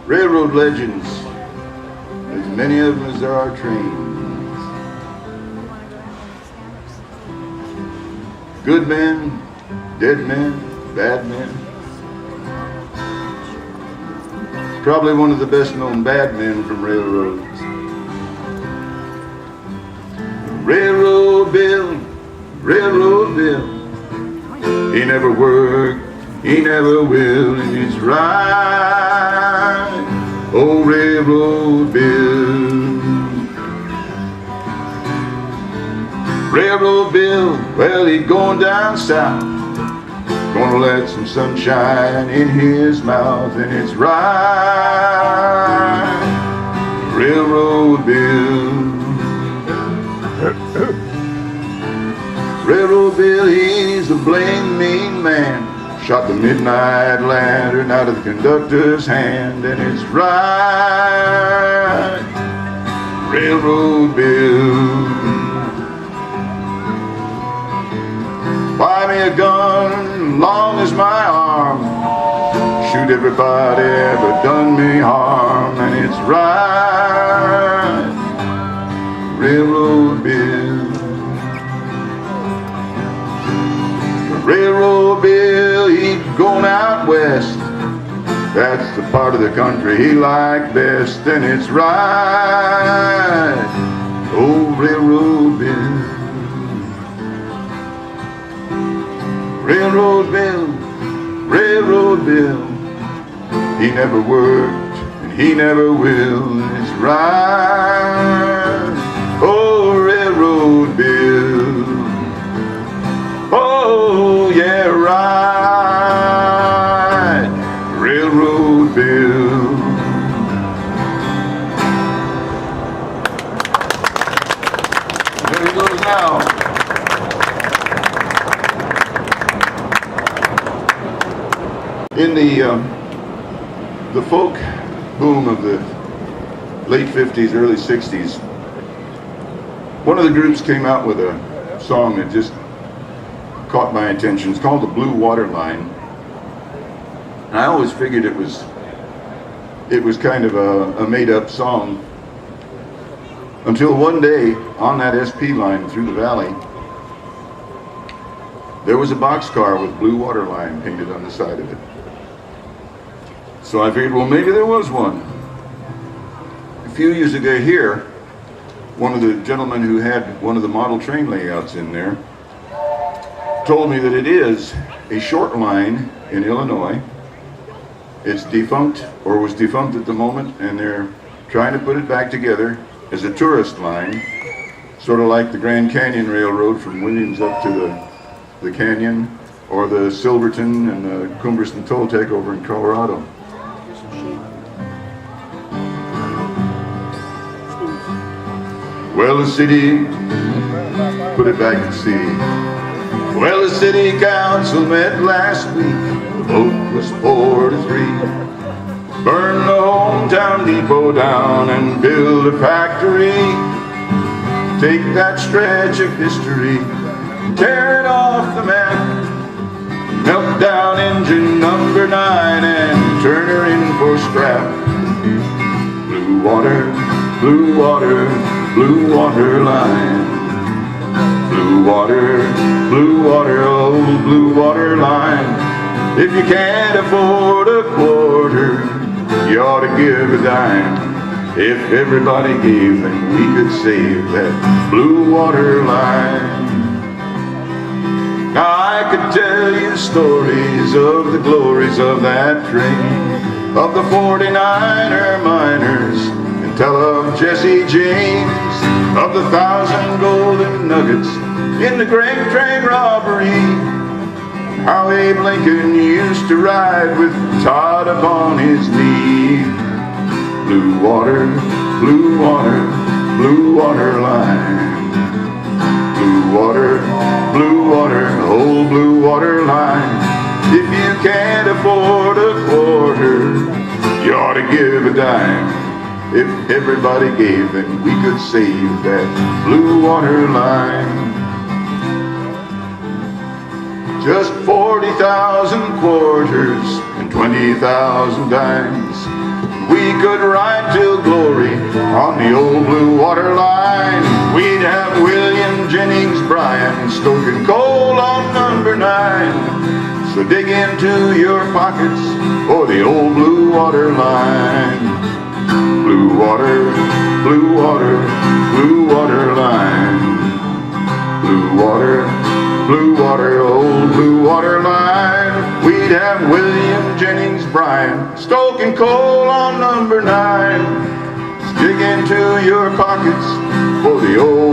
railroad legends, as many of them as there are trains. Good men, dead men, bad men. Probably one of the best known bad men from railroads. Railroad Bill, Railroad Bill. He never worked, he never will, and he's right. Oh, Railroad Bill. Railroad Bill, well, he's going down south, gonna let some sunshine in his mouth, and it's right. Railroad Bill. Railroad Bill, he's a blame mean man. Shot the midnight lantern out of the conductor's hand, and it's right. Railroad Bill. Buy me a gun long as my arm, shoot everybody ever done me harm, and it's right. Railroad Bill. Railroad Bill, he's going out west. That's the part of the country he liked best, and it's right. Oh, Railroad Bill. Railroad Bill, Railroad Bill. He never worked and he never will, and it's right. Oh, Railroad Bill. Oh, yeah, right. Railroad Bill. There he goes now. In the folk boom of the late 50s, early 60s, one of the groups came out with a song that just caught my attention. It's called the Blue Water Line. And I always figured it was kind of a made-up song, until one day on that SP line through the valley, there was a boxcar with Blue Water Line painted on the side of it. So I figured, well, maybe there was one. A few years ago here, one of the gentlemen who had one of the model train layouts in there told me that it is a short line in Illinois. It's defunct, or was defunct at the moment, and they're trying to put it back together as a tourist line, sort of like the Grand Canyon Railroad from Williams up to the canyon, or the Silverton and the Cumberston Toltec over in Colorado. Well, the city, put it back at sea. Well, the city council met last week. The vote was 4-3. Burn the hometown depot down and build a factory. Take that stretch of history, tear it off the map. Melt down engine number 9 and turn her in for scrap. Blue water, blue water, Blue Water Line. Blue water, oh, Blue Water Line. If you can't afford a quarter, you ought to give a dime. If everybody gave, then we could save that Blue Water Line. Now I could tell you stories of the glories of that train, of the 49er miners, and tell of Jesse James, of the 1,000 golden nuggets in the grain train robbery. How Abe Lincoln used to ride with Todd upon his knee. Blue water, Blue Water, Blue Water Line. Blue water, oh, Blue Water Line. If you can't afford a quarter, you ought to give a dime. If everybody gave, then we could save that Blue Water Line. Just 40,000 quarters and 20,000 dimes. We could ride till glory on the old blue water line. We'd have William Jennings Bryan stoking coal on number 9. So dig into your pockets for the old blue water line. Blue water, blue water, blue water line. Blue water, old blue water line. We'd have William Jennings Bryan stoking coal on number 9. Dig into your pockets for the old